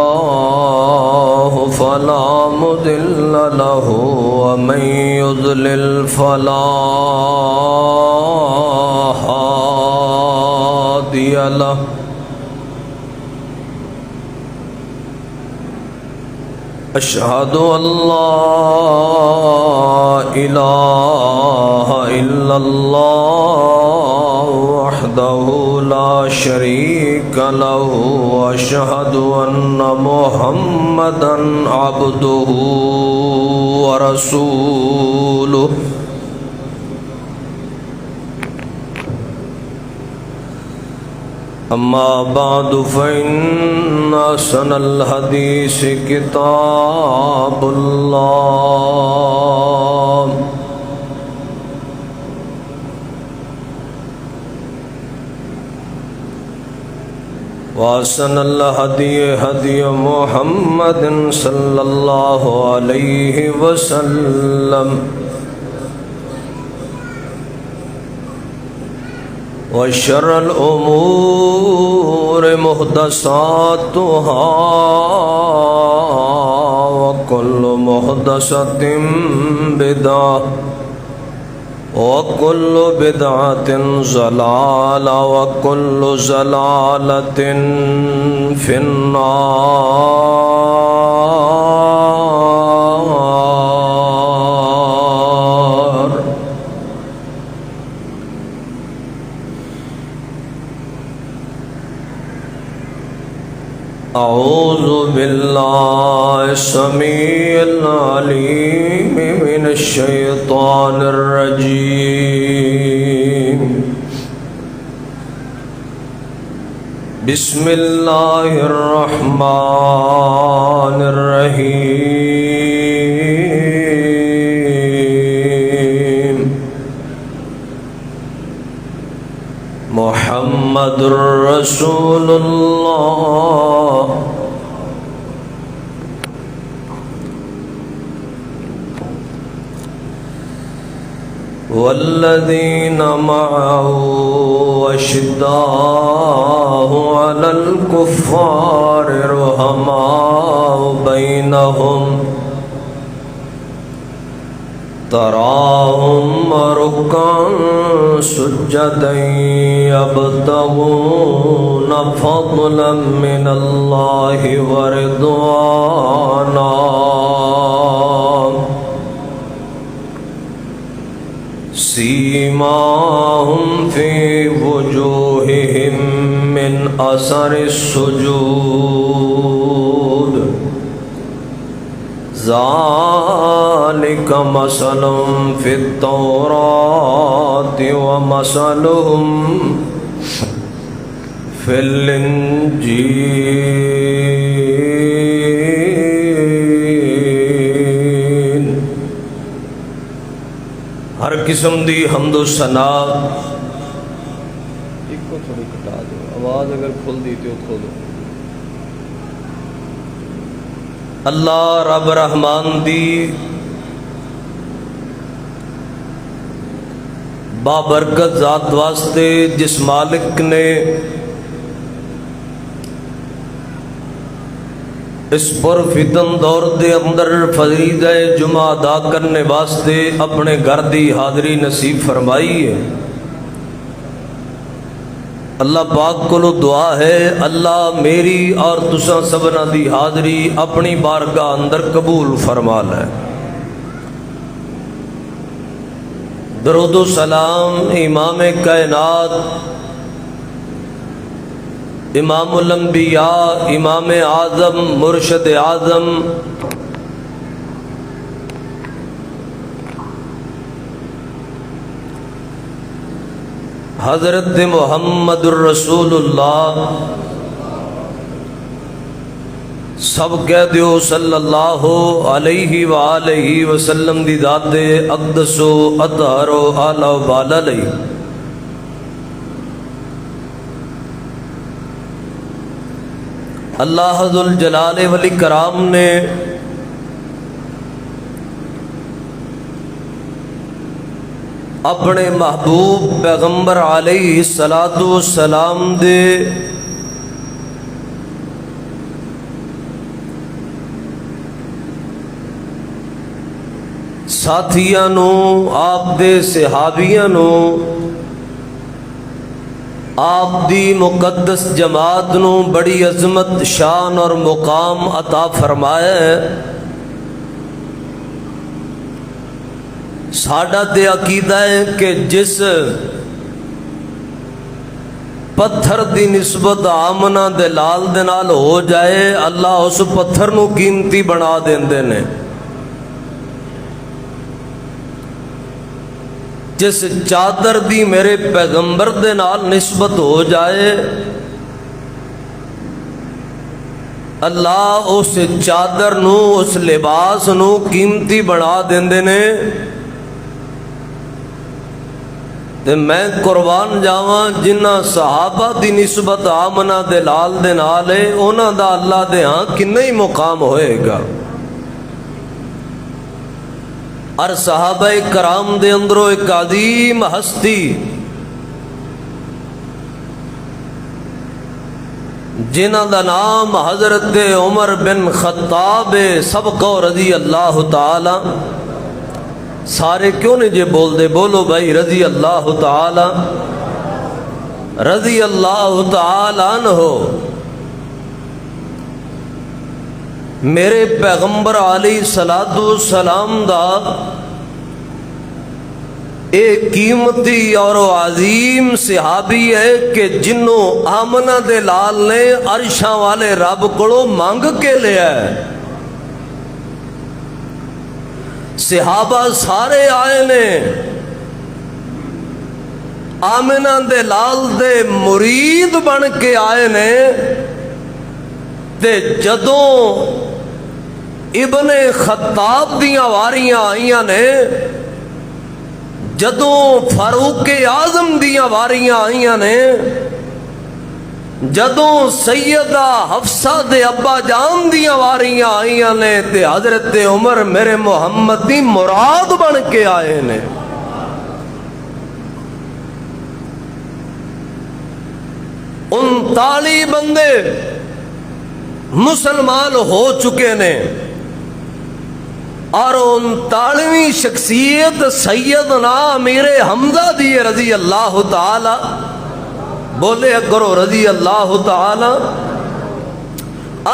الله فلا مضل له ومن يضلل فلا هادي له أشهد أن لا إله إلا الله وحده لا شريك له وأشهد أن محمدا عبده ورسوله أما بعد فإن أحسن الحديث كتاب الله وأحسن الهدي هدي محمد صلى الله عليه وسلم وشر الأمور محدثاتها وكل محدثة بدعة وكل بدعة ضلالة وكل ضلالة في النار. أعوذ بالله السميع العليم من الشيطان الرجيم. بسم الله الرحمن الرحيم. محمد رسول الله والذين معه أشداء على الكفار رحماء بينهم تراهم ركعا سجدا يبتغون فضلا من الله ورضوانا سيماهم في وجوههم من أثر السجود ذلك مثلهم في التوراة ومثلهم في الإنجيل. ہر قسم دی حمد و ثنا ایک کو تھوڑی کٹا دو، آواز اگر کھل دی تو کھولو. اللہ رب رحمان دی بابرکت ذات واسطے جس مالک نے اس پر فتن دور دے اندر فریضہ جمعہ ادا کرنے واسطے اپنے گھر دی حاضری نصیب فرمائی ہے. اللہ پاک کو دعا ہے اللہ میری اور تساں سبنا دی حاضری اپنی بارگاہ اندر قبول فرما لے. درود و سلام امام کائنات امام الانبیاء امام اعظم مرشد اعظم حضرت محمد الرسول اللہ سب کہہ دیو صلی اللہ علیہ وآلہ وسلم دی ذات اقدس و اطہر و اعلی و بالا لئی. اللہ ذو الجلال والاکرام نے اپنے محبوب پیغمبر علیہ الصلوۃ والسلام دے ਸਾਥੀਆਂ ਨੂੰ, ਆਪ ਦੇ ਸਹਾਬੀਆਂ ਨੂੰ, آپ دی مقدس جماعت نو بڑی عظمت شان اور مقام عطا فرمایا ہے۔ ساڈا تے عقیدہ ہے کہ جس پتھر دی نسبت آمنہ دے لال دے نال ہو جائے، اللہ اس پتھر نو قیمتی بنا دیندے نے۔ جس چادر دی میرے پیغمبر دے نال نسبت ہو جائے، اللہ اس چادر نو، اس لباس نو قیمتی بنا دیندے نے۔ تے میں قربان جاواں جنہ صحابہ دی نسبت آمنہ دے لال دے نال ہے، انہاں دا اللہ دے ہاں کتنا ہی مقام ہوئے گا۔ اور صحابہ کرام دے اندروں ایک عظیم ہستی جنہ دا نام حضرت عمر بن خطاب سبق رضی اللہ تعالی، سارے کیوں نہیں جے بول دے، بولو بھائی رضی اللہ تعالی، رضی اللہ تعالی عنہ۔ میرے پیغمبر علیہ السلام دا ایک قیمتی اور عظیم صحابی ہے کہ جنوں آمنہ دے لال نے عرشاں والے رب کو مانگ کے لیا ہے۔ صحابہ سارے آئے نے آمنہ دے لال دے مرید بن کے آئے نے، تے جدوں ابن خطاب دیاں واریاں آئیاں نے، جدوں فاروق اعظم دیاں واریاں آئیاں نے، جدوں سیدہ حفصہ دے ابا جان دیاں واریاں آئیاں نے، تے حضرت عمر میرے محمد دی مراد بن کے آئے نے۔ 39 بندے مسلمان ہو چکے نے، اور 39ویں شخصیت سیدنا امیر حمزہ دی رضی اللہ تعالی، بولے کرو رضی اللہ تعالی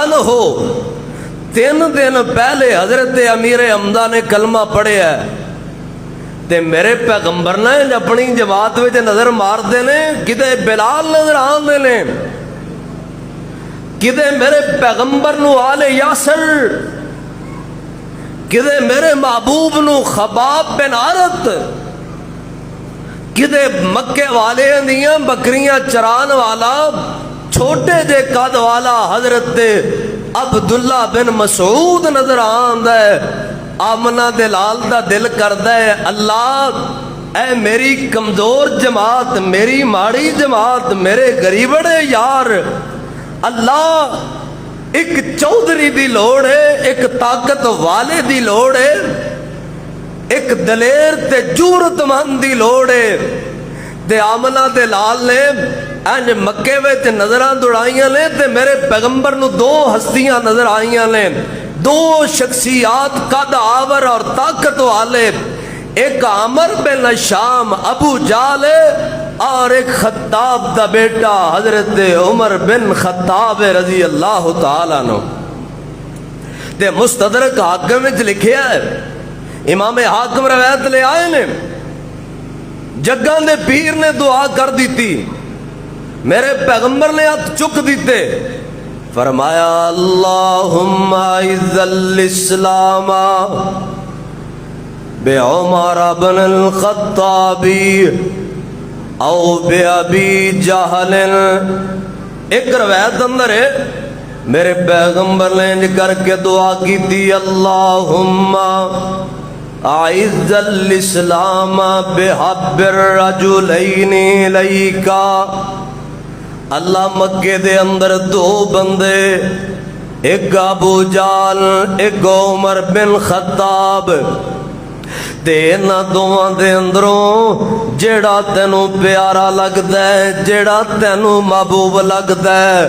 عنہ۔ 3 دن پہلے حضرت امیر حمزہ نے کلمہ پڑھیا ہے، تے میرے پیغمبر نے اپنی جماعت وچ نظر مار دے نے، کدے بلال نظر آندے نے، کدے میرے پیغمبر نو آل یاسر، کدے میرے محبوب نو خباب بن عارت، کدے مکے والے دیاں بکریاں چران والا چھوٹے جے قد والا حضرت عبداللہ بن مسعود نظر آندا ہے۔ آمنہ دے لال دا دل کردا ہے، اللہ اے میری کمزور جماعت، میری ماڑی جماعت، میرے غریبڑے یار، اللہ ایک چودھری دی لوڑ ہے، ایک طاقت والے دی لوڑ ہے، ایک دلیر تے جورت مند دی لوڑ ہے۔ تے آمنہ دے لال نے انج مکے وچ نظراں دوڑائیاں نے، تے میرے پیغمبر نو 2 ہستیاں نظر آئیاں نے، 2 شخصیات قد آور اور طاقت والے، ایک عمر بن شام ابو جال اور ایک خطاب دا بیٹا حضرت عمر بن خطاب رضی اللہ تعالیٰ عنہ۔ تے مستدرک حاکم وچ لکھیا ہے، امام حاکم روایت لے آئے نے، جگاں دے پیر نے دعا کر دیتی، میرے پیغمبر نے ہاتھ چک دیتے، فرمایا اللہم اعز الاسلام بعمر بن الخطاب او بے ابی جہل۔ ایک روایت اندر ہے میرے پیغمبر نے انج کر کے دعا کی تھی، اللہم اعز الاسلام بحب الرجلین الیکا۔ اللہ مکے دے اندر 2 بندے، ایک ابو جال ایک عمر بن خطاب، تے انہاں دوواں دے اندروں جیڑا تینوں پیارا لگدا ہے، جیڑا تینوں محبوب لگدا ہے،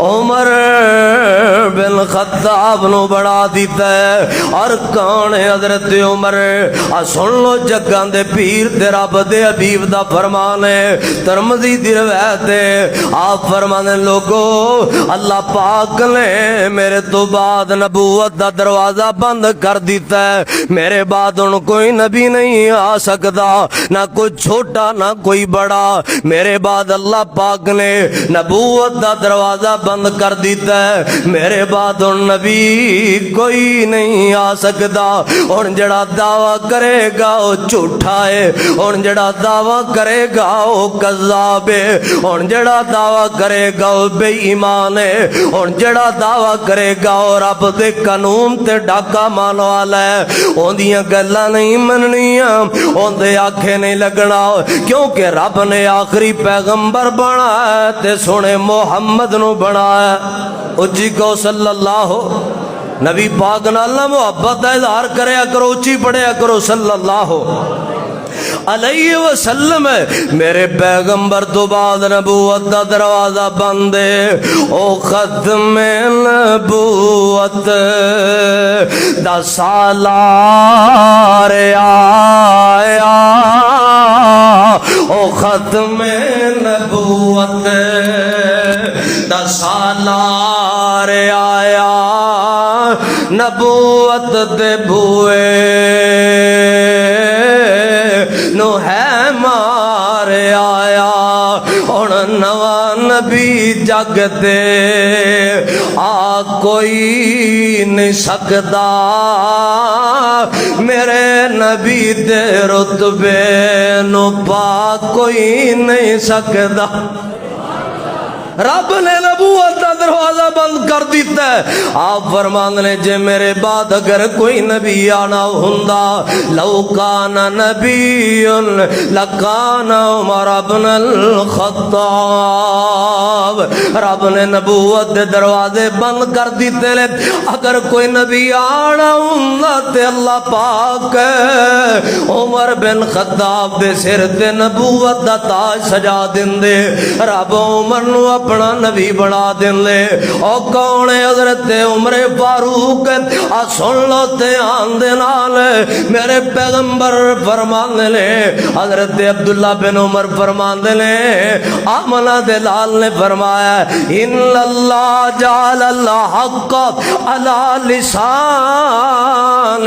عمر بن خطاب نو بڑھا دیتا ہے اور کون ہے حضرت عمر؟ سن لو جگاں دے پیر تے رب دے حبیب دا فرمان ہے، ترمذی دی روایت ہے، آپ فرمانے لوگو اللہ پاک نے میرے تو بعد نبوت دا دروازہ بند کر دیتا ہے، میرے بعد ان کوئی نبی نہیں آ سکتا، نہ کوئی چھوٹا نہ کوئی بڑا، میرے بعد اللہ پاک نے نبوت دا دروازہ بند کر دیتا ہے، میرے بعد ان نبی کوئی نہیں آ سکتا۔ اور جڑا دعویٰ کرے گا وہ جھوٹا ہے، اور جڑا دعویٰ کرے گا وہ کذاب ہے، اور جڑا دعویٰ کرے گا وہ بے ایمان ہے، اور جڑا دعویٰ کرے گا وہ رب دے قانون تے ڈاکا مان والا ہے، اندیاں گلاں نہیں مننیاں، اندے آکھے نہیں لگنا، کیونکہ رب نے آخری پیغمبر بنایا تے سونے محمد نو بنایا۔ اچھی کو صلی اللہ نبی پاک نال محبت دا اظہار کریا کرو، اچھی پڑھیا کرو صلی اللہ علیہ وسلم۔ میرے پیغمبر تو بعد نبوت دا دروازہ بند ہے، او ختم نبوت دا سالار آیا، او ختم نبوت دا سالار آیا، نبوت دے بوئے نو ہے مار آیا، اور نواں نبی جگ دے آ کوئی نہیں سکدا، میرے نبی دے رتبے نو پا کوئی نہیں سکدا۔ رب نے نبوت کا دروازہ بند کر دیتا ہے۔ آپ فرمان نے جے میرے بعد اگر کوئی نبی آنا ہوندا، لو کان نبی لکان عمر بن الخطاب، رب نے نبوت دے دروازے بند کر دیتے لے، اگر کوئی نبی آنا ہوندا تے اللہ پاک عمر بن خطاب دے سر تے نبوت دا تاج سجا دیندے، رب عمر نو اپنا نبی بنا دین لے۔ او کون ہے؟ حضرت عمر فاروق۔ سن لو دھیان دے نال، میرے پیغمبر فرمان لے، حضرت عبداللہ بن عمر فرمان لے، آمنہ دے لال نے فرمایا ان اللہ جعل الحق علی لسان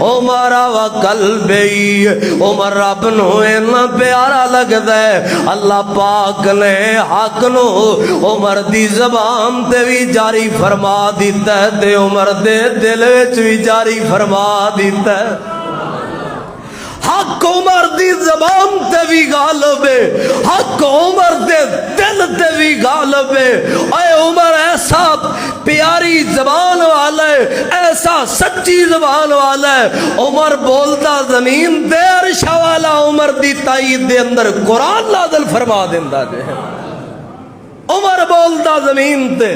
عمر و قلبی، عمر رب نو اتنا پیارا لگدا ہے، اللہ پاک نے حق نو عمر دی زبان تے بھی جاری فرما دیتا ہے تے عمر دے دل وچ بھی جاری فرما دیتا ہے۔ حق عمر دی زبان تے بھی غالب ہے، حق عمر دے دل تے بھی غالب ہے۔ اے عمر ایسا پیاری زبان والا ہے، ایسا سچی زبان والا ہے، عمر بولتا زمین تے عرش والا عمر دی تائید دے اندر قرآن نازل فرما دیندا ہے۔ عمر بولتا زمین تے،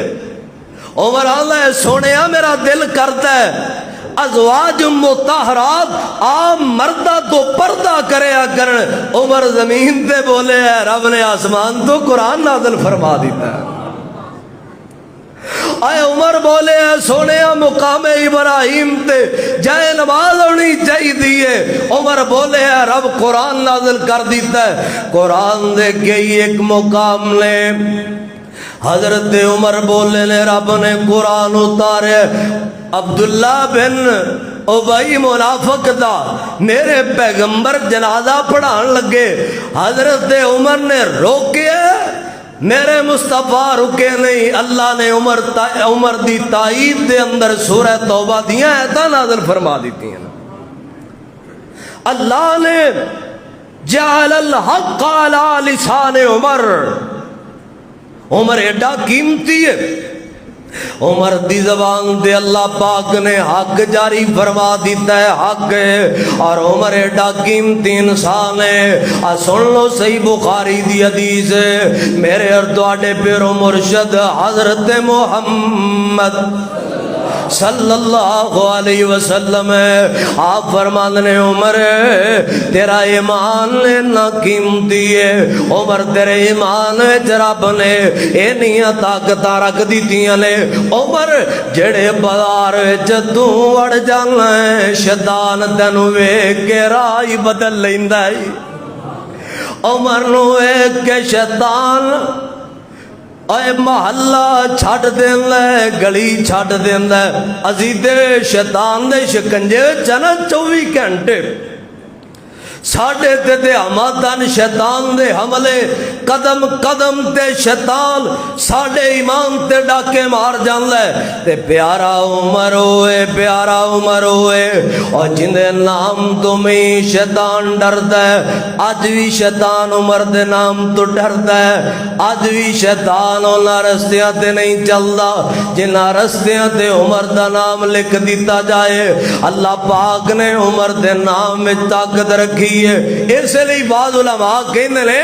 عمر آلہ ہے سونیا میرا دل کرتا ہے ازواج مطہرات عام مردہ تو پردہ کریا کرن، عمر زمین تے بولے ہے رب نے آسمان تو قرآن نازل فرما دیتا ہے۔ اے عمر بولے ہے سونیا مقام ابراہیم تے جائے نماز ہونی چاہیے دیئے، عمر بولے ہے رب قرآن نازل کر دیتا ہے۔ قرآن دے گئی ایک مقام لے، حضرت عمر بولے لے رب نے قرآن اتارے، عبداللہ بن ابی منافق دا میرے پیغمبر جنازہ پڑھان لگے، حضرت عمر نے روکے، میرے مصطفیٰ رکے نہیں، اللہ نے عمر دی تائید دے اندر سورہ توبہ دیاں ایتاں نازل فرما دیتی ہیں۔ اللہ نے جعل الحق علی لسان عمر، عمر ایڈا قیمتی ہے، عمر دی زبان دے اللہ پاک نے حق جاری فرما دیتا ہے، حق ہے، اور عمر ایڈا قیمتی انسان ہے۔ سن لو صحیح بخاری دی حدیث ہے، میرے اور تواڈے پیرو مرشد حضرت محمد صلی اللہ علیہ وسلم ہے۔ آپ فرماتے ہیں عمر تیرا ایمان اتنا قیمتی ہے، عمر تیرے ایمان وچ رب نے اینیاں طاقتاں رکھ دتیاں نے، عمر جڑے بازار وچ تو وڑ جانا ہے شیطان تینوں ویکھ کے راہ ہی بدل لیندا ہے۔ عمر نو ویکھ کے شیطان اے محلہ چھٹ دیندا ہے، گلی چھٹ دیندا ہے۔ عزیزے شیطان دے شکنجے وچ نا 24 گھنٹے ساڈے تے ہمادن شیطان دے حملے، قدم قدم تے شیطان ساڈے ایمان تے ڈاکے مار جاندا ہے۔ تے پیارا عمر ہوئے، پیارا عمر ہوئے، اور جندے نام تو میں شیطان ڈردا ہے، اج بھی شیطان عمر دے نام تو ڈردا ہے، اج بھی شیطان انہاں رستیاں تے نہیں چلدا جنہاں رستیاں تے عمر دا نام لکھ دیتا جائے۔ اللہ پاک نے عمر دے نام میں طاقت رکھی، اس لیے بعض علماء کہندے نے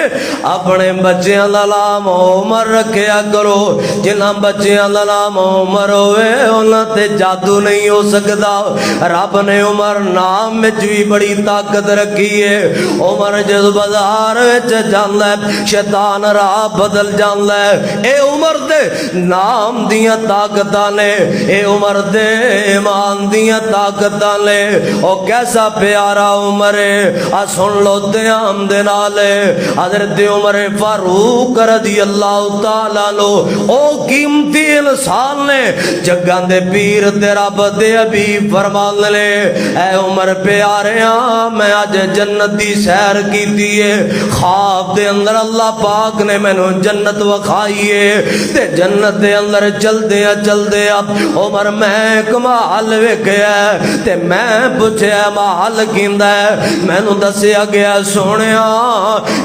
اپنے بچیاں دا نام عمر رکھیا کرو، جنہاں بچیاں دا نام عمر ہوئے انہاں تے جادو نہیں ہو سکدا۔ رب نے عمر نام وچ بھی بڑی طاقت رکھی ہے۔ عمر جد بازار وچ جاندا ہے شیطان راہ بدل جاندا ہے۔ اے عمر دے نام دیاں طاقتاں نے، اے عمر دے ایمان دیاں طاقتاں نے۔ او کیسا پیارا عمر ہے، سن لو دیام دے نالے حضرت عمر فاروق رضی اللہ تعالیٰ عنہ او قیمتی انسان نے، جگاں دے پیر تے رب دے حبیب فرمان لے اے عمر پیاریاں میں آج جنت دی سیر کیتی ہے، خواب دے اندر اللہ پاک نے میں نو جنت وکھائیے، تے جنت دے اندر چل دیا عمر میں ایک محل ویکھیا تے میں پوچھیا محل کیندا ہے، میں نو دسیا گیا سونیا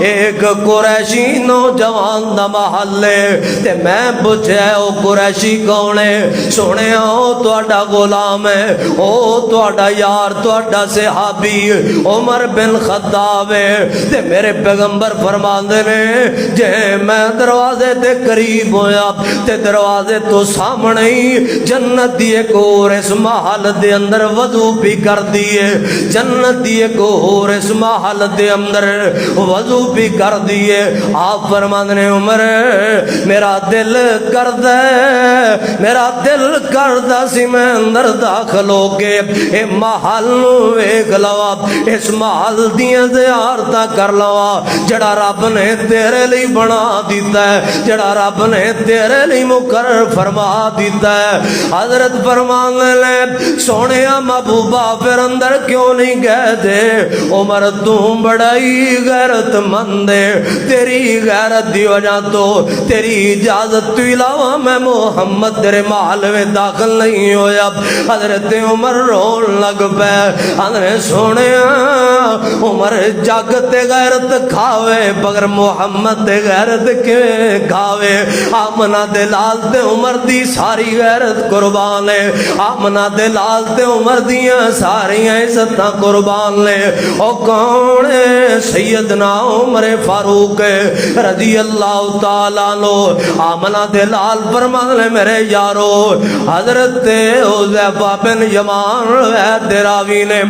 ایک قریشی نوجوان دا محل ہے، تے میں پوچھیا او قریشی کون ہے، سونیا او تہاڈا غلام ہے، او تہاڈا یار تہاڈا صحابی عمر بن خطاب ہے۔ تے میرے پیغمبر فرماندے نے جے میں دروازے تے قریب ہویا تے دروازے تو سامنے ہی جنت دی ایک اور اس محل دے اندر وضو بھی کر دیے، جنت دی ایک اور اس محل دے اندر وضو بھی کر دیے۔ آپ فرماندے نے عمر میرا دل کردا ہے، میرا دل کردا سی میں اندر داخل ہو کے اے محل ویکھ لواں، اس محل دیاں زیارتاں کر لواں جڑا رب نے تیرے لئی بنا دیتا ہے، جڑا رب نے تیرے لئی مقرر فرما دیتا ہے۔ حضرت فرماندے نے سونیا محبوبہ پھر اندر کیوں نہیں گئے تھے؟ عمر تو بڑائی غیرت مند ہے، تیری غیرت دی وجہ تو تیری اجازت تو علاوہ میں محمد تیرے محل میں داخل نہیں ہویا۔ حضرت عمر رون لگ پے، حضرت سونے عمر جگ تے غیرت کھاوے مگر محمد تے غیرت کے کھاوے؟ آمنہ دے لال تے عمر دی ساری غیرت قربان ہے، آمنہ دے لال تے عمر دیاں ساری عزتاں قربان لے۔ او کون ہے؟ سیدنا عمر فاروق رضی اللہ تعالیٰ عنہ۔ آمنہ دے لال فرمان لے میرے یارو حضرت حذیفہ بن یمان روایت راوی نے،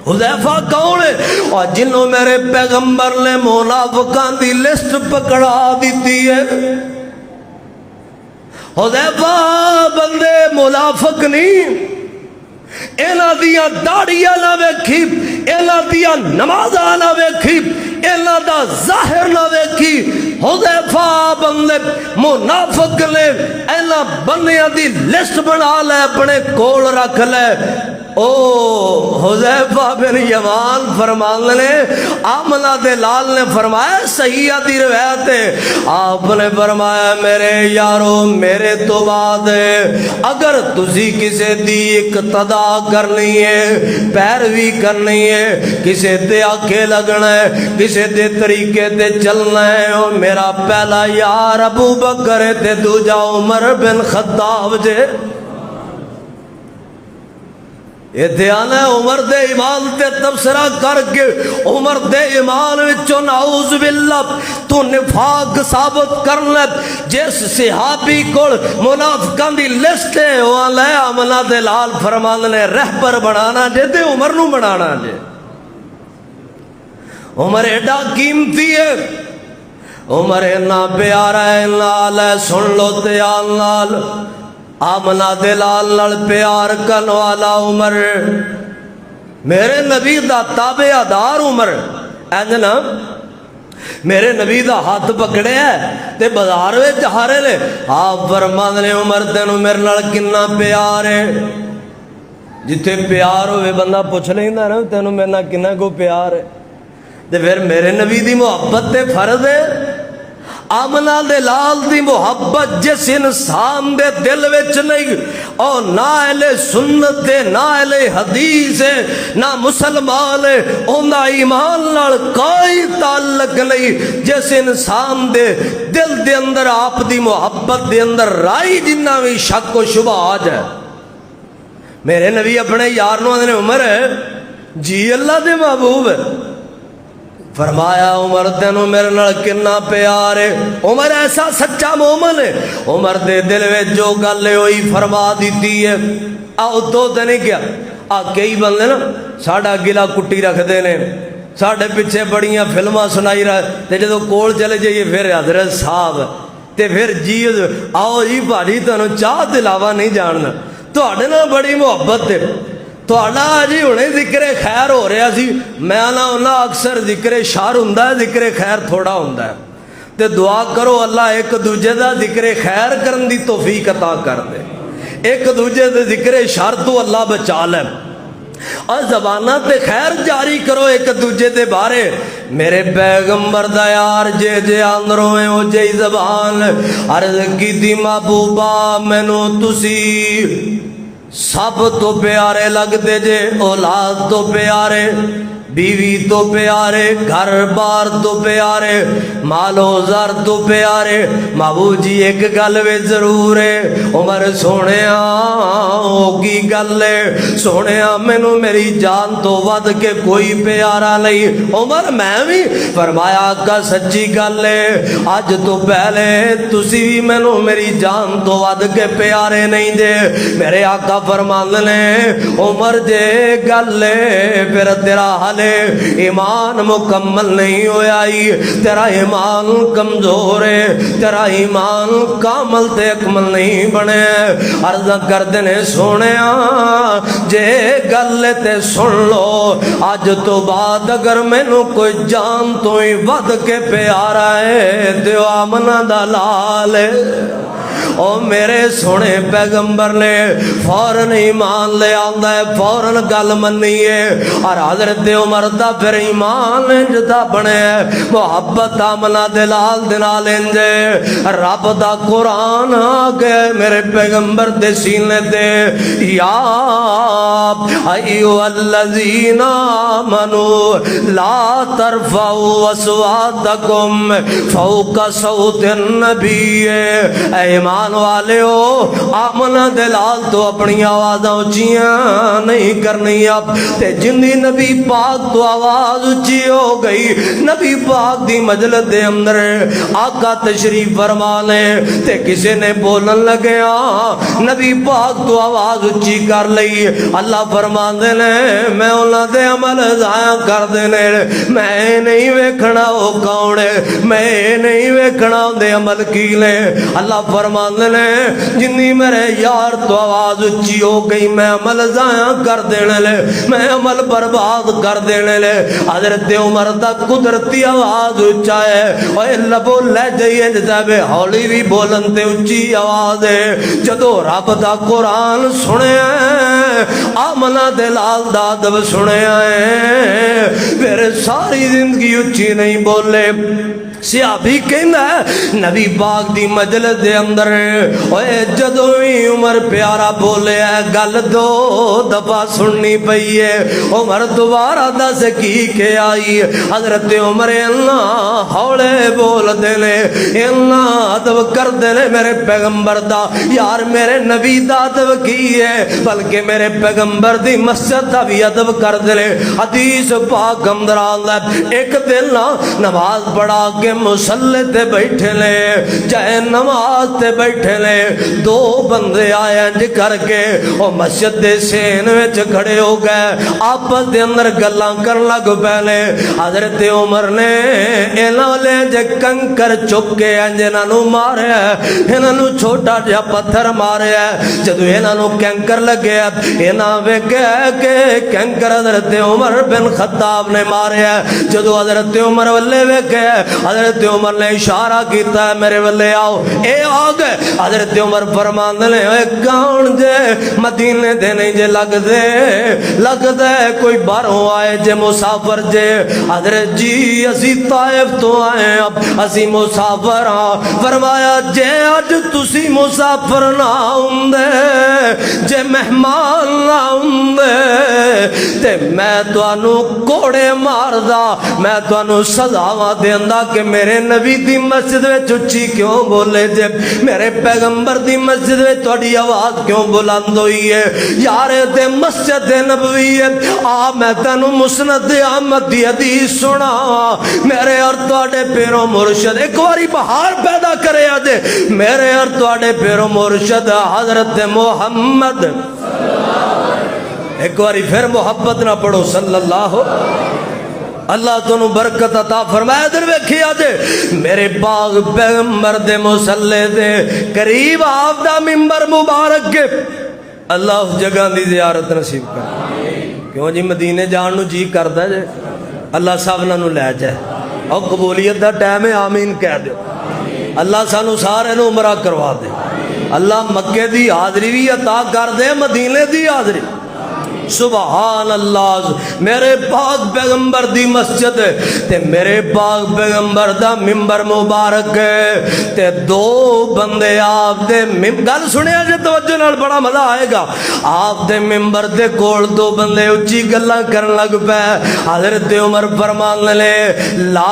حذیفہ کون ہے؟ اور جنہوں میرے پیغمبر نے منافقاں دی لسٹ پکڑا دیتی ہے۔ حذیفہ بندے منافق نہیں، اینا دیا داڑیاں نہ ویکھی، اینا دیا نمازاں نہ ویکھی، اینا دا ظاہر نہ ویکھی، حذیفہ بندے منافق نے اینا بندیاں دی لسٹ بنا لے اپنے کول رکھ لے۔ او حذیفہ بن یمان فرمان نے آمنہ دے لال نے فرمایا صحیح دی روایت ہے، آپ نے فرمایا میرے یارو میرے تو بعد اگر تسی کسے دی اقتدا کرنی ہے، پیروی کرنی ہے، کسے دے آکھے لگنا ہے، کسے دے طریقے تے چلنا ہے، اور میرا پہلا یار ابو بکر تے دوجا عمر بن خطاب جے۔ اتنے آنا عمر دے ایمان تے تبصرہ کر کے عمر دے ایمان وچوں نعوذ باللہ تو نفاق ثابت کرنا جس صحابی کول منافقاں دی لسٹ ہے وہ لے آمنہ دے لال فرمان نے رہبر بنانا جے تے عمر نو بنانا جے عمر ایڈا قیمتی ہے عمر اینا پیارا ہے نال ہے سن لو تیال نال آمنہ دے لال لڑ پیار کن والا عمر میرے نبی دا تابع دار عمر اینجنا میرے نبی دا ہاتھ پکڑے ہے تے بازار وچ ہارے لے آپ فرمان نے عمر تینو میرے نال کنا پیار ہے جتھے پیار ہوئے بندہ پوچھ لیندہ نا تینو میرے نال کنا کو پیار ہے تے پھر میرے نبی دی محبت تے فرض ہے آمنہ دے لال دی محبت جس انسان دے دل وچ نہیں اور نہ اہل سنت دے نہ اہل حدیث ہے نہ مسلمان ہے اوندا ایمان نال کوئی تعلق نہیں جس انسان دے دل دے اندر آپ دی محبت دے اندر رائی جنہ بھی شک و شبہ آ جائے میرے نبی اپنے یار نو نے عمر ہے جی اللہ دے محبوب ہے فرمایا عمر تینو میرے نال کنا پیار ہے عمر ایسا سچا مومن ہے عمر دے دل میں جو گل ہے وہی فرما دیتی ہے آؤ تو نہیں کیا کئی بندے نا ساڈا گلا کٹی رکھ دینے ساڈے پیچھے بڑیاں فلماں سنائی رہے تے جدو کول چلے جائیے پھر حضرت صاحب تے پھر جی آؤ جی بھاجی تانوں چاہ دلاوا نہیں جاننا تواڈے نال بڑی محبت ہے تہاڈا جی ہونے ذکر خیر ہو رہا سی میں نہ ہونا اکثر ذکر شر ہوندا ہے ذکر خیر تھوڑا ہوندا ہے تے دعا کرو اللہ ایک دوجے دا ذکر خیر کرن دی توفیق عطا کر دے ایک دوجے دے ذکر شر تو اللہ بچا لے اور زبانہ تے خیر جاری کرو ایک دوجے دے بارے میرے پیغمبر دا یار جے جے اندروں ہیں او جے زبان عرض کی دی محبوبہ مینوں تسی سب تو پیارے لگ دے جے اولاد تو پیارے بیوی تو پیارے گھر بار تو پیارے مال و زر تو پیارے محبوب جی ایک گل وے ضرور ہے عمر سونے کی گل ہے سونے مینوں میری جان تو ود کے کوئی پیارا نہیں عمر میں بھی فرمایا آقا سچی گل ہے اج تو پہلے تسی بھی مینوں میری جان تو ود کے پیارے نہیں دے میرے آقا فرماندے نے عمر جے گل ہے پھر تیرا حل ایمان مکمل نہیں ہویا تیرا ایمان کمزور ہے تیرا ایمان کامل تے اکمل نہیں بنے عرض کر دینے سونے جے گل تے سن لو آج تو بعد اگر مینوں کوئی جان تو ہی ود کے پیارا ہے دیو آمنہ دا لال ہے او میرے سونے پیغمبر نے فوراً ایمان لے آندا ہے فوراً گل منی ہے اور حضرت عمر دا پھر ایمان انجدا بنے محبت آمنہ دلال دلال انجے رب دا قرآن آگے میرے پیغمبر دے سینے دے یا ایو الذین آمنوا لا ترفعوا اصواتکم فوق صوت النبی ایمان والے ہو آمنہ دلال تو اپنی آوازاں اچھیاں نہیں کرنی اب تے جنی نبی پاک تو آواز اچھی ہو گئی نبی پاک دی مجلس دے اندر آقا تشریف فرمانے تے کسی نے بولن لگیا نبی پاک تو آواز اچھی کر لئی اللہ فرمان دینے میں انہاں دے عمل ضائع کر دینے میں نہیں ویکھنا ہو کونے میں نہیں ویکھنا دے عمل کی لے اللہ فرمان دینے جنی میرے یار تو آواز اچھی ہو گئی میں عمل ضائع کر دینے لے میں عمل برباد کر دینے لے حضرت عمر دا قدرتی آواز اچھا ہے اوہ لبو لے جائیے جزابے ہولی بھی بولن تے اچھی آواز ہے جدو رب دا قرآن سنے آمنہ دلال دادب سنے آئے پھر ساری زندگی اچھی نہیں بولے صحابی کہندا ہے نبی پاک دی مجلس دے اندر اوے جدوں ہی عمر پیارا بولیا گل دو دفعہ سننی پئی ہے عمر دوبارہ دس کی کہ آئی حضرت عمر اللہ ہولے بول دے نے اللہ ادب کر دے نے میرے پیغمبر دا یار میرے نبی دا ادب کی ہے بلکہ میرے پیغمبر دی مسجد دا بھی ادب کر دے نے حدیث پاک اندر آندا ایک دن نماز پڑھا کے مصلی تے بیٹھے لے چاہے نماز تے بیٹھے لے دو بندے آئے انج کر کے او مسجد دے سین وچ کھڑے ہو گئے آپس دے اندر گلاں کرن لگ پے حضرت عمر نے انہاں لے جے کنکر چک کے انج انہاں نو ماریا انہاں نو چھوٹا جہا پتھر ماریا جدوں انہاں نو کنکر لگے انہاں ویکھیا کہ کنکر حضرت عمر بن خطاب نے ماریا جدوں حضرت عمر ولے ویکھیا حضرت عمر نے اشارہ کیتا ہے میرے ولے آؤ اے آ گئے حضرت عمر فرماندے نے اے کون جے مدینے دے نہیں جے لگ دے کوئی باہروں آئے جے مسافر جے حضرت جی اسی طائف تو آئے اب اسی مسافر ہاں فرمایا جے اج تسی مسافر نہ ہوندے جے مہمان نہ ہوندے تے میں تانوں کوڑے ماردا میں تانوں سزاواں دیندا کہ میرے نبی دی مسجد وچ اچھی کیوں بولے جے میرے پیغمبر دی مسجد وچ تہاڈی آواز کیوں بلند ہوئی ہے یار تے مسجد نبوی ہے آ میں تینوں مسند احمد دی حدیث سنا میرے اور تہاڈے پیرو مرشد ایک باری بہار پیدا کرے اج میرے اور تہاڈے پیرو مرشد حضرت محمد ایک باری پھر محبت نہ پڑھو صلی اللہ اللہ تنو برکت عطا فرمائے ادھر ویکھی آج میرے باغ پیغمبر دے مصلی دے قریب آپ دا منبر مبارک کے اللہ اس جگہ دی زیارت نصیب کر کیوں جی مدینے جان نو جی کردا جے اللہ صاحب نو لے جائے اور قبولیت دا ٹائم ہے آمین کہہ دیو اللہ سانو سارے نو عمرہ کروا دے اللہ مکے دی حاضری بھی عطا کر دے مدینے دی حاضری سبحان اللہ میرے پاک پیغمبر دی مسجد تے میرے پاک پیغمبر دا منبر مبارک تے دو بندے آپ دے گل سنیا جے توجہ نال بڑا مزہ آئے گا آپ دے منبر دے کول دو بندے اچھی گلاں کرن لگ پے حضرت عمر فرمان لے لا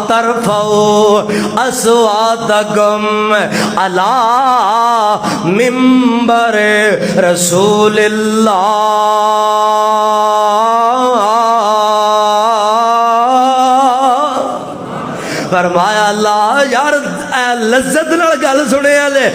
ترفعوا اصواتکم علی منبر رسول اللہ فرمایا اللہ یار لذت نال گل سنے والے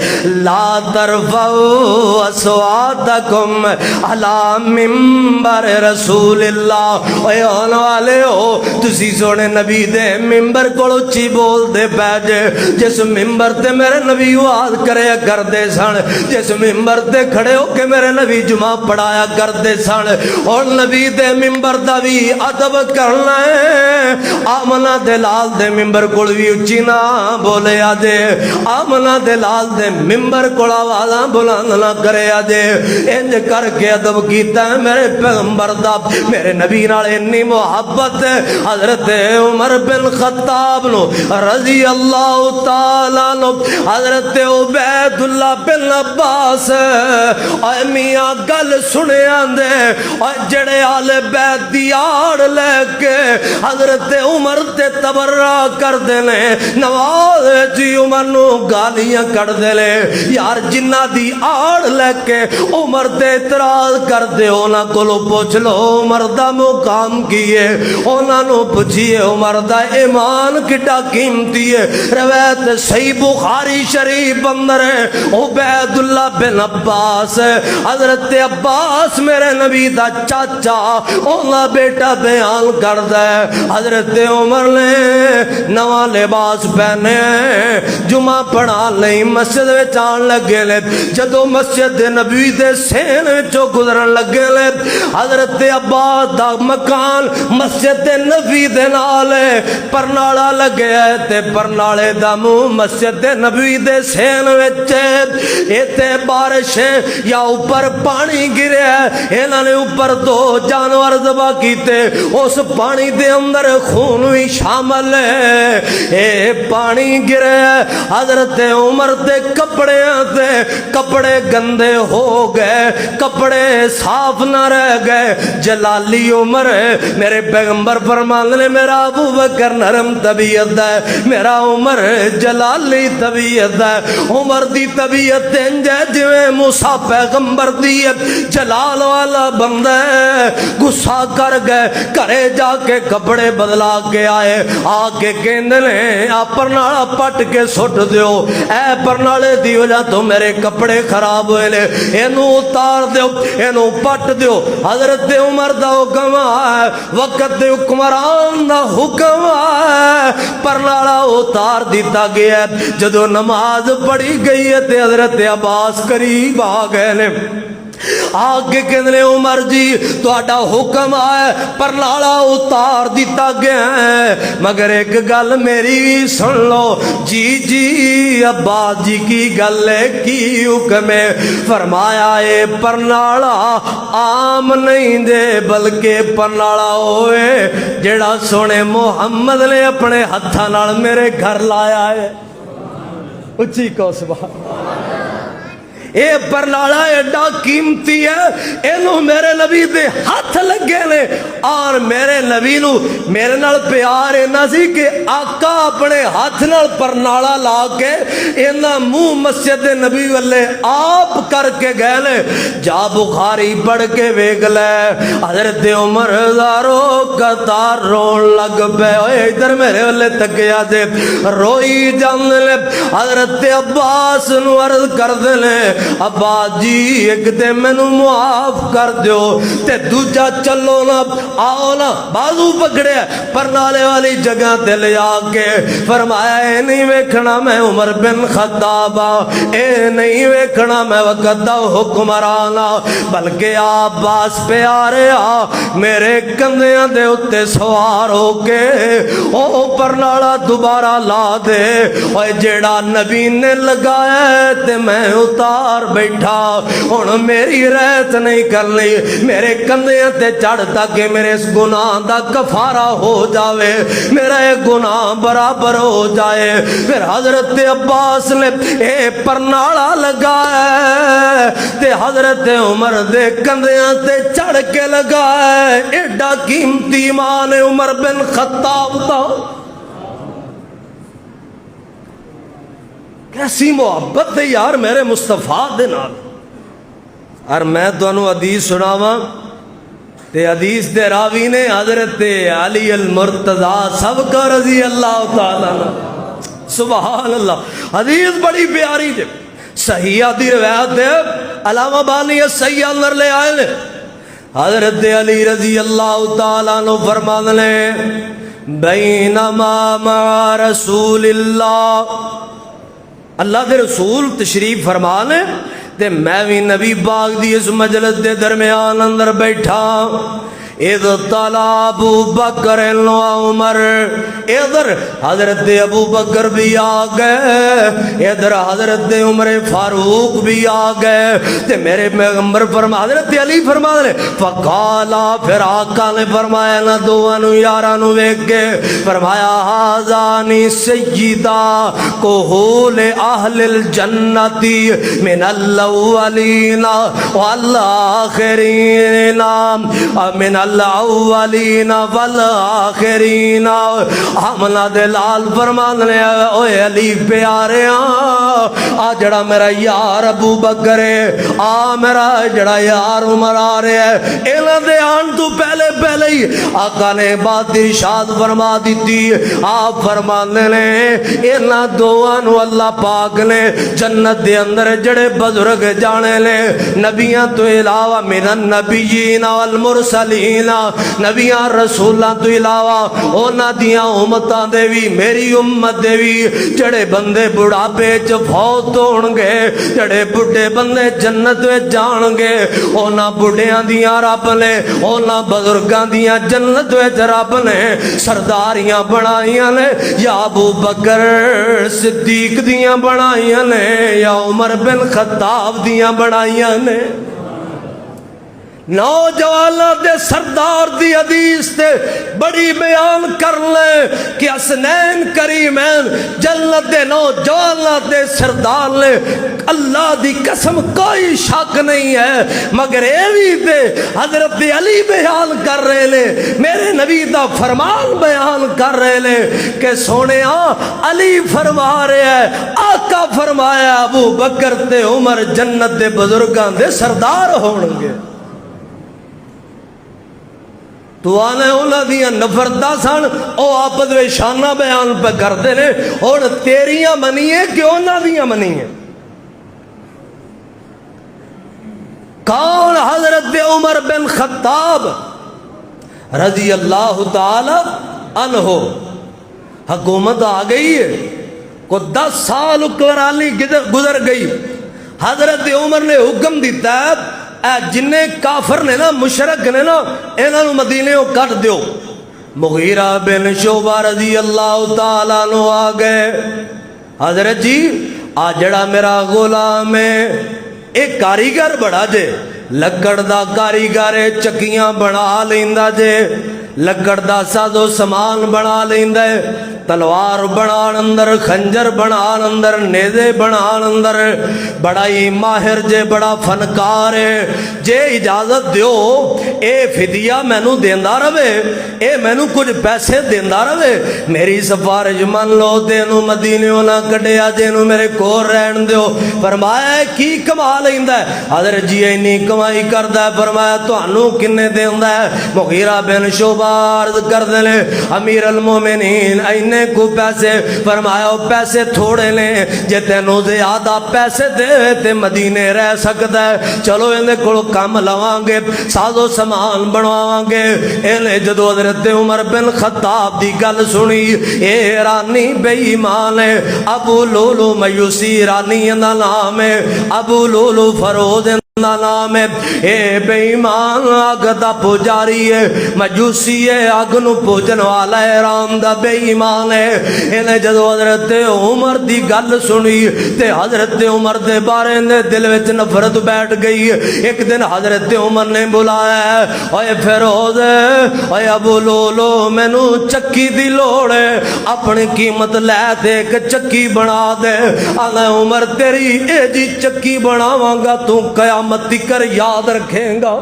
لا ترفعوا اصواتکم علی منبر رسول اللہ اے آن والے ہو تسی سونے نبی دے منبر کول اچھی بول دے پے جے جس منبر تے میرے نبی آواز کرے کردے سن جس منبر تے کھڑے ہو کے میرے نبی جمعہ پڑھایا کردے سن اور نبی دے منبر دا بھی ادب کرنا ہے آمنہ دلال دے منبر کول بھی اچھی نہ بولے آجے آمنہ دلال دے منبر کول آوازاں بلند نہ کرے آجے انج کر کے ادب کیتا ہے میرے پیغمبر دا میرے نبی نال اتنی محبت ہے حضرت عمر بن خطاب نو رضی اللہ تعالیٰ نو حضرت عبید اللہ بن عباس اے میاں گل سنے آندے اور جڑے آل بیت دی آڑ لے کے حضرت عمر تے تبرہ کر دینے نواز جی عمر نو گالیاں کر دے لے یار جنہ دی آڑ لے کے عمر تے اعتراض کر دے اونا کولو پوچھ لو عمر دا مقام کیے اونا نو پوچھئے عمر دا ایمان کٹا قیمتی ہے روایت صحیح بخاری شریف اندر ہے عبید اللہ بن عباس حضرت عباس میرے نبی دا چاچا اونا بیٹا بیان کر دے حضرت عمر نے نواں لباس پہنے جمعہ پڑھا لئی مسجد وچ آن لگے لے جدو مسجد نبی دے سین وچوں گزرن لگے لے حضرت عباس دا مکان مسجد نبی دے نال پرنالا لگیا ہے تے پرنالے دا منہ مسجد نبی دے سین وچ ایتھے بارش یا اوپر پانی گریا ہے انہاں نے اوپر دو جانور ذبح کیتے اس پانی دے اندر خون بھی شامل ہے اے پانی گریا حضرت عمر دے کپڑے گندے ہو گئے کپڑے صاف نہ رہ گئے جلالی عمر میرے پیغمبر فرماندے نے میرا ابو بکر نرم طبیعت ہے میرا عمر جلالی طبیعت ہے عمر دی طبیعت انج ہے جویں موسیٰ پیغمبر دی جلال والا بندہ ہے غصہ کر گئے گھرے جا کے کپڑے بدلا کے آئے آ کے کہندے نے آ پرنالا پٹ کے سٹ دیو اے پرنالے دی وجہ تو میرے کپڑے خراب ہوئے نے اینو اتار دیو اینو پٹ دیو حضرت عمر دا حکم ہے وقت دے حکمران دا حکم ہے پرنالا اتار دیتا گیا جدو نماز پڑھی گئی ہے تے حضرت عباس قریب آ گئے نے آگے کہنے عمر جی تو آڈا حکم آئے پرنالا اتار دیتا گیا ہے مگر ایک گل میری بھی سن لو جی عباس جی کی گل کی حکم ہے فرمایا اے پرنالا عام نہیں دے بلکہ پرنالا ہوئے جڑا سونے محمد نے اپنے ہتھاں نال میرے گھر لایا ہے اچھی کو سبحان اے پرنالا ایڈا قیمتی ہے اینو میرے نبی دے ہاتھ لگے نے اور میرے نبی نو میرے نال پیار اینا سی کہ آقا اپنے ہاتھ نال پرنالا لا کے اینا منہ مسجد نبی والے آپ کر کے گئے نے جا بخاری پڑھ کے ویگ لے حضرت عمر دارو قطار رون لگ پے اوے ادھر میرے والے تکیا دے روئی جان لے حضرت عباس نو عرض کر دے لے عباس جی ایک دے میں نو معاف کر دیو تے دوجا چلو نا آؤ نا بازو پکڑے پرنالے والی جگہ تے لے آکے فرمایا اے نہیں ویکھنا میں عمر بن خطاب اے نہیں ویکھنا میں وقت دا حکمرانا بلکہ عباس پیارے میرے کندیاں دے اتے سوار ہو کے او پرنالا دوبارہ لا دے اوے جیڑا نبی نے لگایا تے میں اتار بیٹھا ہن میری رحت نہیں کرنی میرے کندھیاں تے چڑھ تاکہ میرے اس گناہ دا کفارہ ہو جاوے میرا یہ گناہ برابر ہو جائے پھر حضرت عباس نے اے پرنالا لگایا تے حضرت عمر دے کندھیاں تے چڑھ کے لگایا ایڈا قیمتی مان عمر بن خطاب دا کیسی محبت ہے یار میرے مصطفیٰ دے نال اور میں تانوں حدیث سناواں تے حدیث دے راوی نے حضرت علی المرتضی سب کا رضی اللہ تعالیٰ عنہ سبحان اللہ حدیث بڑی پیاری ہے صحیح دی روایت ہے علامہ بانی صحیح اندر لے آئے نے حضرت علی رضی اللہ تعالیٰ عنہ فرماندے نے بینما مع رسول اللہ دے رسول تشریف فرمانے تے میں بھی نبی پاک دی اس مجلس دے درمیان اندر بیٹھا اذ طلع ابو بکر و عمر ادھر حضرت ابو بکر بھی آ گئے ادھر حضرت عمر فاروق بھی آ گئے تے میرے پیغمبر فرما حضرت علی فرما دے فقالا پھر آقا نے فرمایا نا دوانو یارانو ویکھ کے فرمایا حاضانی سیدہ کوہول اہل الجنتی من الاولین والآخرین من الاولین والآخرین حملہ دلال فرمان لے اوے علی پیارے آ جڑا میرا یار ابو بکر ہے آ میرا جڑا یار عمر آ رہا ہے انہاں دے آن تو پہلے پہلے ہی آقا نے بات ارشاد فرما دیتی آپ فرماندے نے انہاں دوواں نو اللہ پاک نے جنت دے اندر جڑے بزرگ جانے لے نبیاں تو علاوہ من النبیین والمرسلین المرسلین نبیاں رسولاں تو علاوہ انہاں دیاں امتاں دے وی میری امت دے وی جڑے بندے بڑھاپے چ فوت ہون گے جڑے بڈھے بندے جنت وچ جان گے انہاں بڈھیاں دیاں رب نے انہاں بزرگاں دیاں جنت وچ رب نے سرداریاں بنائیاں نے یا ابو بکر صدیق دیاں بنائیاں نے یا عمر بن خطاب دیاں بنائیاں نے نوجواناں دے سردار دی حدیث تے بڑی بیان کر لے کہ حسنین کریمین جنت دے نوجواناں دے سردار نے اللہ دی قسم کوئی شک نہیں ہے مگر اے وی تے حضرت علی بیان کر رہے نے میرے نبی دا فرمان بیان کر رہے نے کہ سونیا علی فرما رہے ہیں آقا فرمایا ابو بکر تے عمر جنت دے بزرگاں دے سردار ہون گے تو آنے انہاں دیاں نفرتاں سن او آپس وچ شانہ بیان پہ کرتے نے اور تیریاں منیے کہ انہاں دیاں منیے کون حضرت عمر بن خطاب رضی اللہ تعالی عنہ حکومت آ گئی ہے کو 10 سال حکمرانی گزر گئی حضرت عمر نے حکم دیتا ہے جننے کافر نے نا مشرک نے نا انہوں مدینے کو کٹ دیو مغیرہ بن شعبہ رضی اللہ تعالیٰ عنہ آ گئے حضرت جی جڑا میرا غلام ہے ایک کاریگر بڑا جے لکڑ دا کاریگر چکیاں بنا لیندا جے لکڑ دا سازو سامان بنا لیندا ہے تلوار بنان اندر خنجر بنان اندر نیزے بنان اندر بڑا ہی ماہر جے بڑا فنکار ہے جے اجازت دیو اے فدیہ مینو دیندا رہے اے مینو کچھ پیسے دیندا رہے میری سفارش من لو تینو مدینیوں نہ کڈیا جینو میرے کول رہن دیو فرمایا کی کما لیندا ہے حضرت جی اینی کمائی کردا ہے فرمایا تانوں کنے دیندا ہے مغیرہ بن شعبہ عرض کردے نے امیر المومنین اینے کو پیسے فرمایا پیسے تھوڑے لیں جے تینوں زیادہ پیسے دے تے مدینے رہ سکتا ہے چلو اندے کولو کام لواں گے سازو سامان بنواواں گے انہیں جدو حضرت عمر بن خطاب دی گل سنی اے رانی بے ایمان ہے ابو لولو میوسی رانی دا نام ہے ابو لولو فروز نام ہے اے بے ایمان آگ دا پجاری ہے مجوسی ہے آگ نو پوجن والا ہے رام دا بے ایمان ہے انہیں جدو حضرت عمر دی گل سنی تے حضرت عمر دے بارے نے دل وچ نفرت بیٹھ گئی ایک دن حضرت عمر نے بلایا ہے اوے فیروز اوے ابو لولو مینو چکی دی لوڑ ہے اپنی قیمت لے دے کہ چکی بنا دے آنا عمر تیری اے جی چکی بناواں گا تو قیامت کر یاد رکھیں گا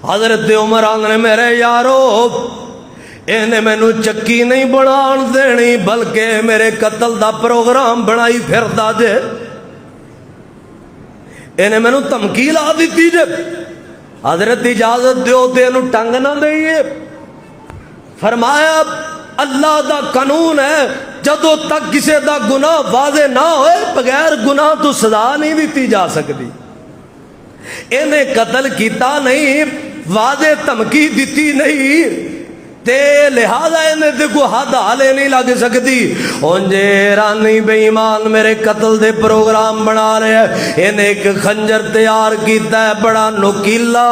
حضرت عمر آنے میرے یارو انہیں مینو چکی نہیں بنان دینی بلکہ میرے قتل دا پروگرام بنائی پھر دا جے انہیں مینو دھمکی لا دیتی جے حضرت اجازت دیو تے انہوں ٹنگ نہ دئیے فرمایا اللہ دا قانون ہے جدو تک کسی دا گناہ واضح نہ ہوئے بغیر گناہ تو سزا نہیں دیتی جا سکتی انہیں قتل کیتا نہیں واضح دھمکی دیتی نہیں تے لہذا انہیں دیکھو حد حالے نہیں لگ سکتی انجے رانی بے ایمان میرے قتل دے پروگرام بنا رہے ہیں انہیں ایک خنجر تیار کیتا ہے بڑا نوکیلا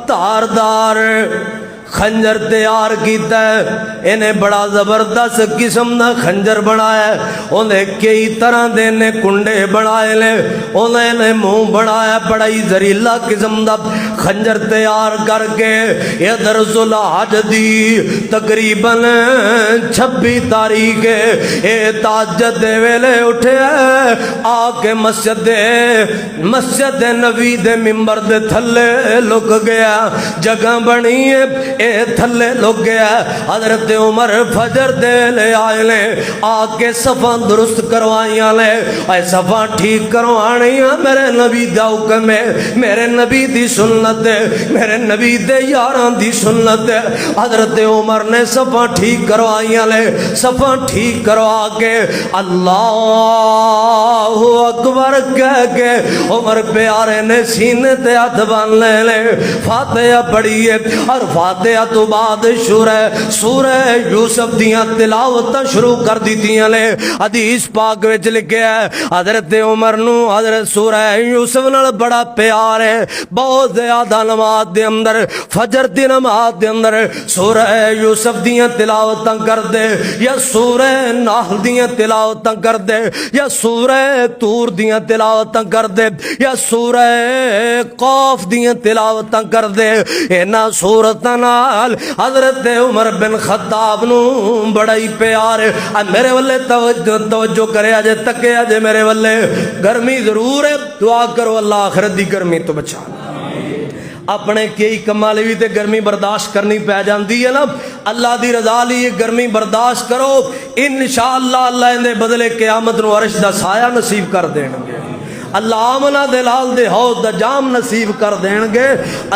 تاردار خنجر تیار کیتا ہے انہیں بڑا زبردست قسم دا خنجر بنایا ہے انہیں کئی طرح دے نے کنڈے بنائے لے انہیں منہ بنایا بڑا ہی زریلا قسم دا خنجر تیار کر کے ادھر ذوالحج دی تقریباً 26 تاریخ اے تہجد دے ویلے اٹھے آ کے مسجد نبی دے منبر دے تھلے لک گیا جگہ بنی ہے اے تھلے لگ گیا. حضرت عمر فجر دے لے آئے لے, آ کے صفاں درست کروائیاں لے. اے صفاں ٹھیک کروانیاں میرے نبی دا حکم ہے, میرے نبی دی سنت ہے, میرے نبی دے یاراں دی سنت ہے. حضرت عمر نے صفاں ٹھیک کروائیاں لے. صفاں ٹھیک کروا کے اللہ اکبر کہہ کے عمر پیارے نے سینے تے ہاتھ بن لے. فاتحہ پڑھی ہے اور فاتحہ تو بعد سورہ یوسف دیاں تلاوت شروع کر دیتیاں لے. حدیث پاک وچ لکھیا ہے حضرت عمر نو حضرت سورہ یوسف نال بڑا پیار ہے. بہت زیادہ نماز دے اندر, فجر دی نماز دے اندر سورہ یوسف دیاں تلاوتاں کر دے, یا سورہ نحل دیاں تلاوتاں کر دے, یا سورہ تور دیاں تلاوتاں کر دے, یا سورہ قاف دیاں تلاوتاں کر دے. اینا سورتاں نال حضرت عمر بن خطاب نو بڑا ہی پیار ہے. میرے والے توجہ کرے اجے تکے اجے میرے والے. گرمی ضرور ہے, دعا کرو اللہ آخرت دی گرمی تو بچا. اپنے کئی کمال بھی تے گرمی برداشت کرنی پہ جاندی ہے نا. اللہ دی رضا لی گرمی برداشت کرو, انشاءاللہ اللہ اندے بدلے قیامت نو عرش دا سایہ نصیب کر دیں گے. اللہ آمنہ دے لال دے حوض دا جام نصیب کر دیں گے.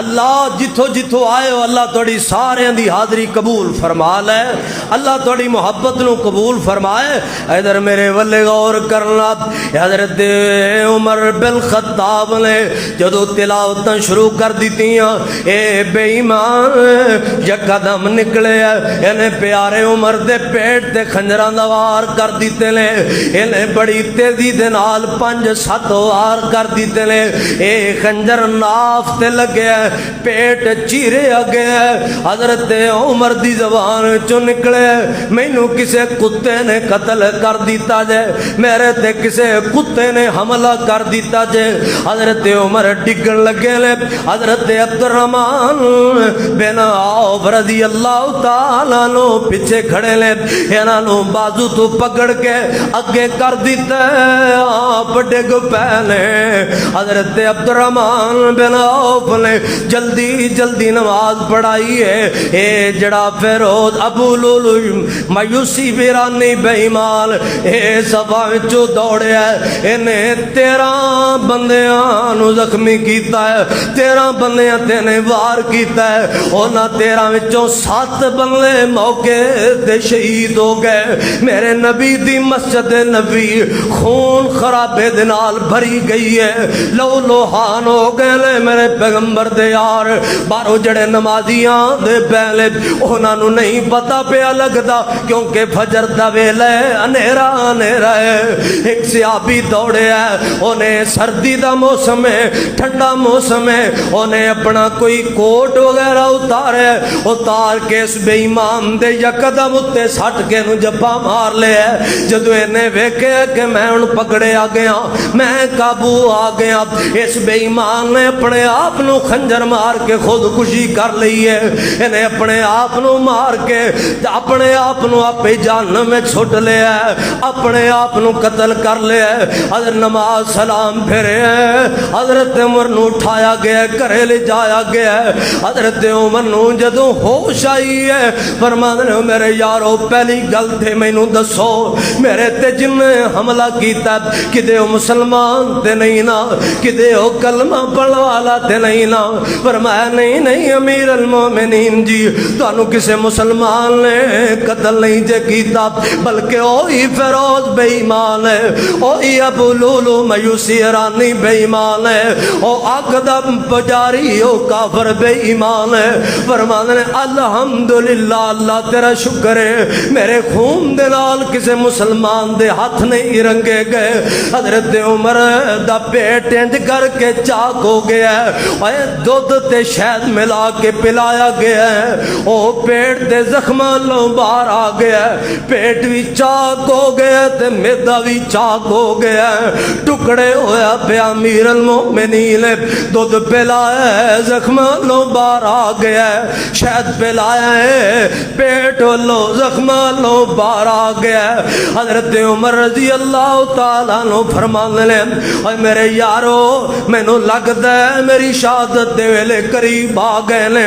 اللہ جتھو جتھو آئے ہو اللہ توڑی سارے دی حاضری قبول فرما لے. اللہ توڑی محبت نو قبول فرمائے. ادھر میرے والے غور کرنا, حضرت عمر بن خطاب نے جدو تلاوتاں شروع کر دیتیاں, اے بے ایمان یکدم نکلے انہیں پیارے عمر دے پیٹ تے خنجراں دا وار کر دیتے نے. انہیں بڑی تیزی دے نال 5-7 وار کر دیتے نے. اے خنجر ناف تے لگے, پیٹ چیرے اگے. حضرت عمر دی زبان چو نکلے مینو کسے کتے نے قتل کر دیتا جے, میرے تے کسے کتے نے حملہ کر دیتا جے. حضرت عمر ڈگن لگے لے. حضرت عبدالرحمن بن عوف رضی اللہ تعالیٰ نو پیچھے کھڑے لے, انہاں نو بازو تو پکڑ کے اگے کر دیتا ہے. آپ ڈگ پہلے حضرت عبدالرحمن بن عوف نے جلدی جلدی نماز پڑھائی ہے. اے جڑا فیروز ابو لولو مایوسی بیرانی بے ایمان اے صفا وچوں دوڑیا ہے. انہیں 13 بندیاں نو زخمی کیتا ہے, 13 بندیاں تے نے وار کیتا ہے. انہاں 13 وچوں 7 بندے موقع تے شہید ہو گئے. میرے نبی دی مسجد نبی خون خرابے دے نال بھری گئی ہے, لو لوہان ہو گئے لے میرے پیغمبر دے یار. بارو جڑے نمازیاں دے پہلے انہاں نو نہیں پتا پیا لگدا کیونکہ فجر دا ویلا ہے, انیرا انیرا ہے. ایک صحابی دوڑے ہے, انہیں سردی دا موسم ہے, ٹھنڈا موسم ہے, انہیں اپنا کوئی کوٹ وغیرہ اتار کے اس بے ایمان دے یکدم اتے سٹ کے نو جپا مار لے ہے. جدو انہیں ویکھے کہ میں ان پکڑے آ گیا, میں قابو آ گیا, اس بے ایمان نے اپنے آپ نو خنجر مار کے خودکشی کر لی ہے. انہیں اپنے آپ نو مار کے اپنے آپ نو اپنے جہنم میں چھٹ لیا ہے, اپنے آپ نو قتل کر لیا ہے. حضرت نماز سلام پھرے ہیں, حضرت عمر نو اٹھایا گیا, گھرے لے جایا گیا ہے. حضرت عمر نو جدو ہوش آئی ہے فرماندے نے میرے یارو پہلی گل تے مینوں دسو میرے تے جن حملہ کیتا کدے او مسلمان تے نہیں نا, کدے او کلمہ پڑھن والا تے نہیں نا. فرمایا نہیں نہیں امیر المومنین جی, تانوں کسے مسلمان نے قتل نہیں جے کیتا بلکہ اوہی فیروز بے ایمان ہے, اوہی ابو لولو مایوسی ایرانی بے ایمان ہے, او اقدم پجاری او کافر بے ایمان ہے. فرمانے الحمدللہ اللہ تیرا شکر ہے میرے خون دے نال کسے مسلمان دے ہاتھ نہیں رنگے گئے. حضرت عمر دا پیٹ انج کر کے چاک ہو گیا ہے, اے دودھ تے شہد ملا کے پلایا گیا ہے, او پیٹ دے زخماں لوں باہر آ گیا ہے, پیٹ بھی چاک ہو گیا تے میدا بھی چاک ہو گیا ہے. ٹکڑے ہویا پہ امیر المومنین دودھ پلایا ہے, زخماں لوں باہر آ گیا ہے, شہد پلایا ہے, پیٹ لو زخماں لوں باہر آ گیا ہے. حضرت عمر رضی اللہ تعالیٰ نو فرمانے لیں اے میرے یارو مینوں لگدا ہے میری شہادت دے ویلے قریب آ گئے نے.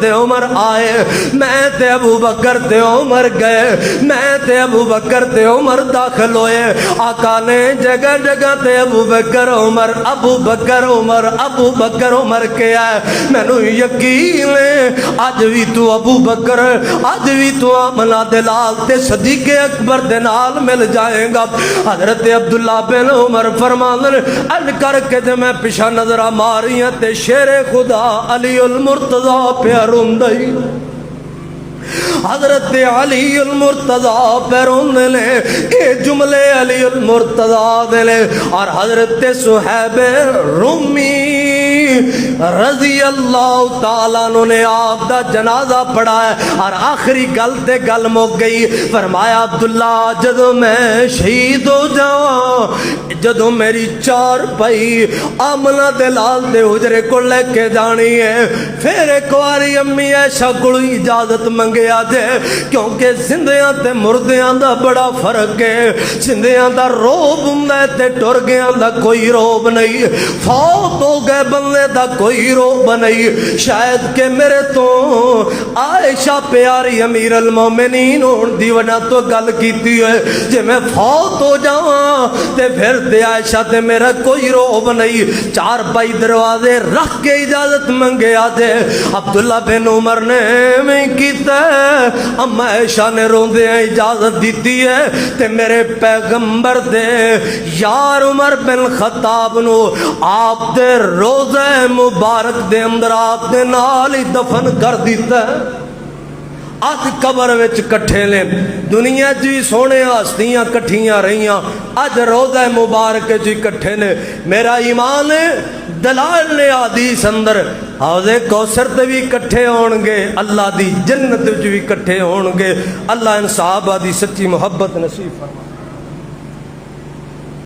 تے عمر آئے، میں تے ابو بکر تے عمر گئے، میں تے ابو بکر تے عمر داخل ہوئے، آقا نے جگہ جگہ تے ابو بکر عمر ابو بکر عمر ابو بکر عمر کیا ہے۔ مینوں یقین ہے اج بھی تو ابو بکر، اج بھی تو آمنہ دلال تے صدیق اکبر دے نال مل جائے گا۔ حضرت عبداللہ بن عمر فرماندن اج کر کے تے میں پیچھے نظر ماریاں تے شیر خدا علی المرتضی پہ روندئی، حضرت علی المرتضی پہ روندے نے، اے جملے علی المرتضی دے لے، اور حضرت صہیب رومی رضی اللہ تعالیٰ عنہ نے آپ دا جنازہ پڑھا ہے، اور آخری گل تے گل مک گئی۔ فرمایا عبداللہ جدو میں شہید ہو جاواں، جدو میری چار پائی آمنہ دلال دے حجرے کو لے کے جانی ہے، پھر ایک واری امی عائشہ کو اجازت منگیا جے، کیونکہ زندیاں تے مردیاں دا بڑا فرق ہے، زندیاں دا روب ہوندا ہے تے ٹرگیاں دا کوئی روب نہیں، فوت ہو گئے بندے دا کوئی روب نہیں۔ شاید کہ میرے تو عائشہ پیاری امیر المومنین ہون دی وجہ تو گل کیتی ہے، جے میں فوت ہو جاواں تے پھر تے عائشہ تے میرا کوئی روب نہیں، چار پائی دروازے رکھ کے اجازت منگے آجے۔ عبداللہ بن عمر نے میں کیتا ہے، اما عائشہ نے روندے ہیں اجازت دیتی ہے، تے میرے پیغمبر دے یار عمر بن خطاب نو آپ دے روزہ مبارک دے اندر آپ دے نال ہی دفن کر دیتا ہے۔ آج قبر وچ کٹھے لیں، دنیا جی سونے ہستیاں کٹھیاں رہیاں، آج روزہ مبارک جی کٹھے نے۔ میرا ایمان ہے دلال نے حدیث اندر حوض کوثر تے بھی کٹھے ہون گے، اللہ دی جنت وچ بھی کٹھے ہون گے۔ اللہ ان صحابہ دی سچی محبت نصیب فرمائے۔